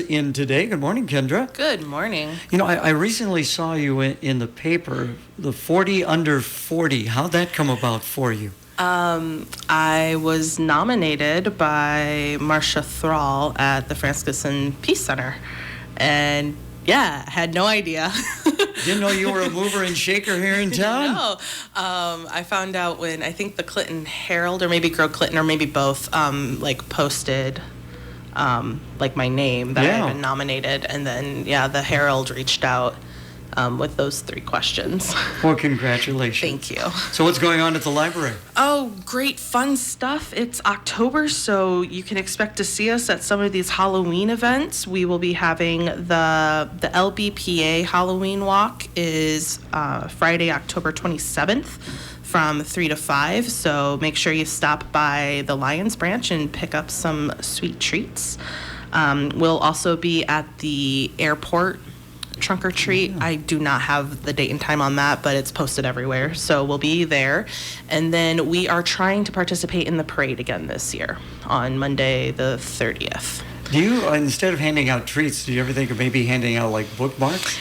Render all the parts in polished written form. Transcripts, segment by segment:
Kendra's in today. Good morning, Kendra. Good morning. You know, I recently saw you in the paper, the 40 under 40. How'd that come about for you? I was nominated by Marcia Thrall at the Franciscan Peace Center. And yeah, had no idea. Didn't know you were a mover and shaker here in town? No. I found out when I think the Clinton Herald, or maybe Grow Clinton, or maybe both, posted my name that I had been nominated. And then, the Herald reached out with those 3 questions. Well, congratulations. Thank you. So what's going on at the library? Oh, great fun stuff. It's October, so you can expect to see us at some of these Halloween events. We will be having the LBPA Halloween Walk is Friday, October 27th from 3 to 5. So make sure you stop by the Lions Branch and pick up some sweet treats. We'll also be at the airport trunk or treat. I do not have the date and time on that, but it's posted everywhere. So we'll be there. And then we are trying to participate in the parade again this year on Monday the 30th. Do you, instead of handing out treats, do you ever think of maybe handing out like bookmarks?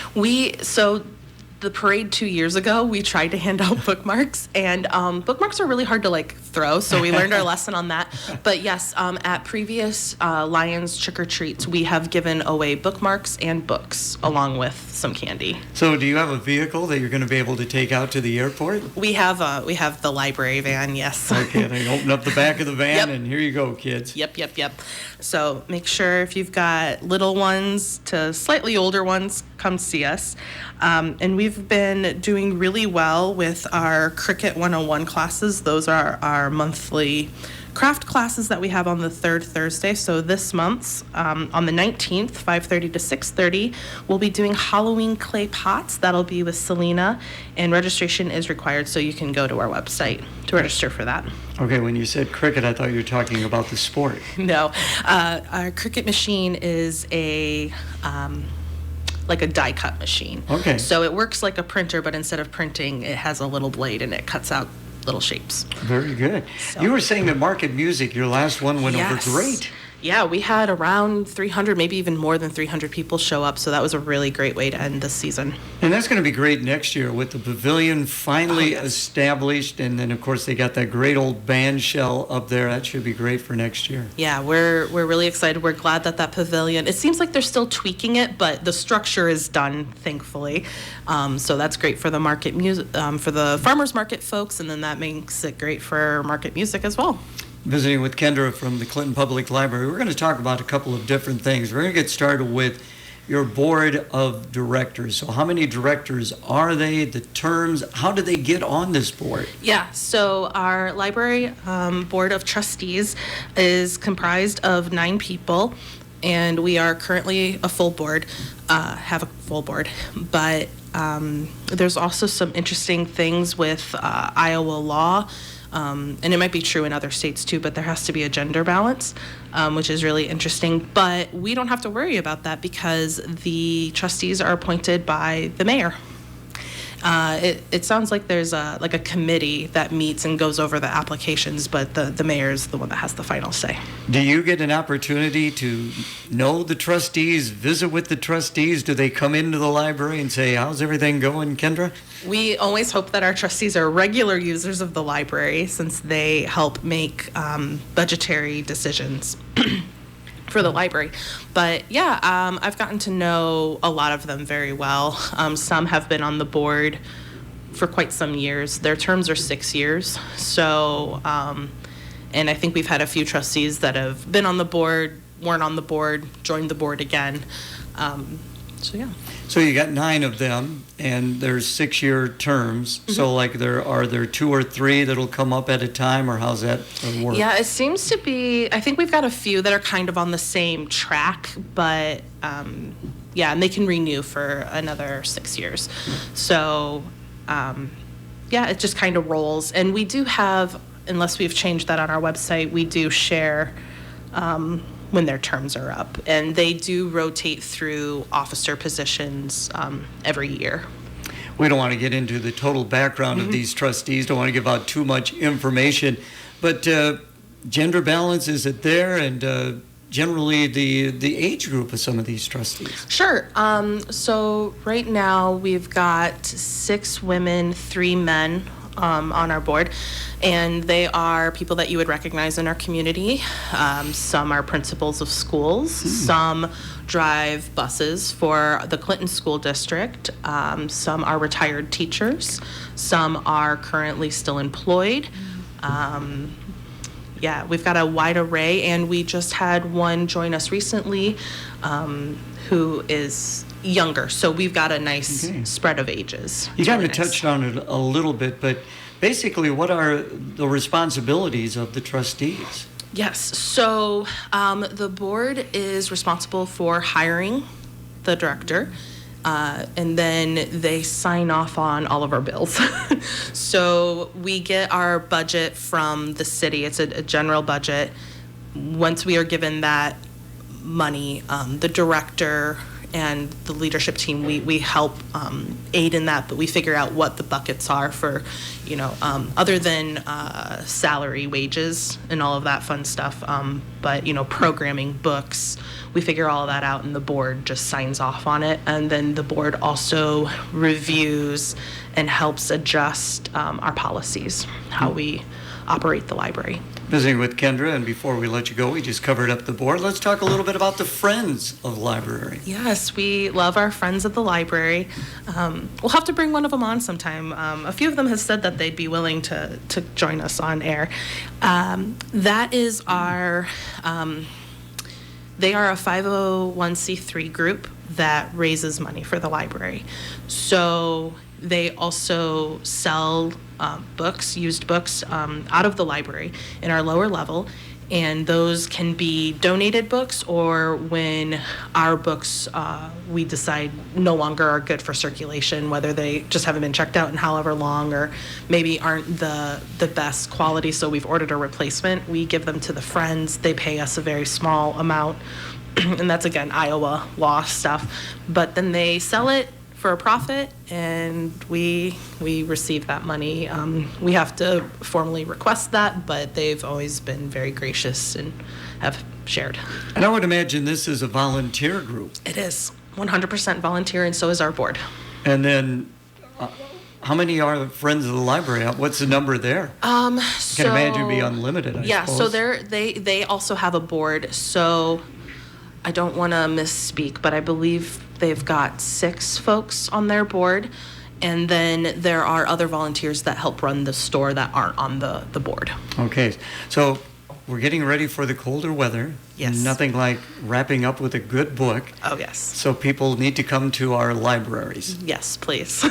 The parade 2 years ago, we tried to hand out bookmarks, and bookmarks are really hard to throw, so we learned our lesson on that. But yes, at previous Lions trick-or-treats, we have given away bookmarks and books along with some candy. So do you have a vehicle that you're going to be able to take out to the airport? We have the library van, yes. Okay, they open up the back of the van, and here you go, kids. Yep. So make sure if you've got little ones to slightly older ones, come see us. And we've been doing really well with our Cricut 101 classes. Those are our monthly craft classes that we have on the 3rd Thursday. So this month's, on the 19th, 5:30 to 6:30, we'll be doing Halloween clay pots. That'll be with Selena, and registration is required, so you can go to our website to register for that. Okay, when you said Cricut, I thought you were talking about the sport. No, our Cricut machine is a die cut machine. Okay. So it works like a printer, but instead of printing, it has a little blade and it cuts out little shapes. Very good. So. You were saying that Market Music, your last one went over great. Yeah, we had around 300, maybe even more than 300 people show up, so that was a really great way to end this season. And that's going to be great next year with the pavilion finally established, and then of course they got that great old band shell up there. That should be great for next year. Yeah, we're really excited. We're glad that pavilion, it seems like they're still tweaking it, but the structure is done, thankfully. So that's great for the market music, for the farmers market folks, and then that makes it great for market music as well. Visiting with Kendra from the Clinton Public Library. We're going to talk about a couple of different things. We're going to get started with your board of directors. So how many directors are they, the terms, how do they get on this board? Yeah, so our library board of trustees is comprised of 9 people, and we are currently a full board, have a full board, but there's also some interesting things with Iowa law. And it might be true in other states too, but there has to be a gender balance, which is really interesting. But we don't have to worry about that because the trustees are appointed by the mayor. It sounds like there's a committee that meets and goes over the applications, but the mayor is the one that has the final say. Do you get an opportunity to know the trustees, visit with the trustees? Do they come into the library and say, how's everything going, Kendra? We always hope that our trustees are regular users of the library since they help make budgetary decisions for the library. But yeah, I've gotten to know a lot of them very well. Some have been on the board for quite some years. Their terms are 6 years. So, and I think we've had a few trustees that have been on the board, weren't on the board, joined the board again. So yeah. So you got 9 of them, and there's 6-year terms. Mm-hmm. So are there 2 or 3 that'll come up at a time, or how's that work? Yeah, it seems to be, I think we've got a few that are kind of on the same track, but and they can renew for another 6 years. So it just kind of rolls. And we do have, unless we've changed that on our website, we do share when their terms are up. And they do rotate through officer positions every year. We don't want to get into the total background of these trustees, don't want to give out too much information, but gender balance, is it there? And generally the age group of some of these trustees? Sure. So right now we've got 6 women, 3 men on our board, and they are people that you would recognize in our community. Some are principals of schools. Some drive buses for the Clinton School District. Some are retired teachers. Some are currently still employed. Yeah, we've got a wide array, and we just had one join us recently who is younger. So we've got a nice spread of ages. You kind of touched on it a little bit, but basically, what are the responsibilities of the trustees? Yes, so the board is responsible for hiring the director, and then they sign off on all of our bills. So we get our budget from the city. It's a general budget. Once we are given that money, the director and the leadership team, we help aid in that, but we figure out what the buckets are for, other than salary, wages, and all of that fun stuff. But, programming, books, we figure all of that out, and the board just signs off on it. And then the board also reviews and helps adjust our policies, how we operate the library. Visiting with Kendra, and before we let you go, we just covered up the board. Let's talk a little bit about the Friends of the Library. Yes, we love our Friends of the Library. We'll have to bring one of them on sometime. A few of them have said that they'd be willing to join us on air. That is our, they are a 501c3 group that raises money for the library. So they also sell books, used books, out of the library in our lower level, and those can be donated books, or when our books we decide no longer are good for circulation, whether they just haven't been checked out in however long, or maybe aren't the best quality, so we've ordered a replacement. We give them to the Friends. They pay us a very small amount, and that's, again, Iowa law stuff. But then they sell it for a profit, and we receive that money. We have to formally request that, but they've always been very gracious and have shared. And I would imagine this is a volunteer group. It is 100% volunteer, and so is our board. And then how many are Friends of the Library? What's the number there? I can imagine it'd be unlimited, I suppose. So they also have a board, so I don't want to misspeak, but I believe they've got 6 folks on their board, and then there are other volunteers that help run the store that aren't on the board. Okay, so we're getting ready for the colder weather. Yes. Nothing like wrapping up with a good book. Oh, yes. So people need to come to our libraries. Yes, please.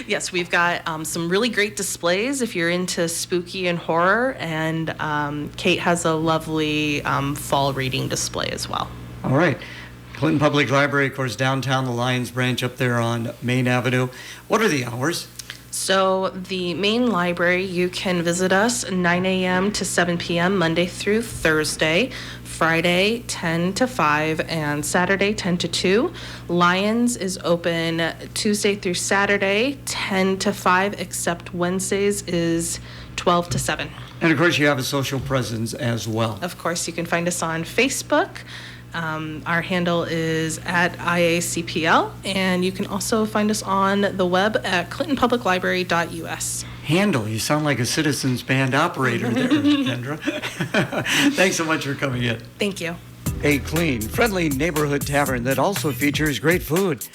Yes, we've got some really great displays if you're into spooky and horror, and Kate has a lovely fall reading display as well. All right. Clinton Public Library, of course, downtown, the Lions branch up there on Main Avenue. What are the hours? So the main library, you can visit us 9 a.m. to 7 p.m. Monday through Thursday, Friday 10 to 5, and Saturday 10 to 2. Lions is open Tuesday through Saturday 10 to 5, except Wednesdays is 12 to 7. And of course, you have a social presence as well. Of course, you can find us on Facebook. Our handle is at IACPL, and you can also find us on the web at clintonpubliclibrary.us. Handle, you sound like a Citizens Band operator there, Kendra. Thanks so much for coming in. Thank you. A clean, friendly neighborhood tavern that also features great food.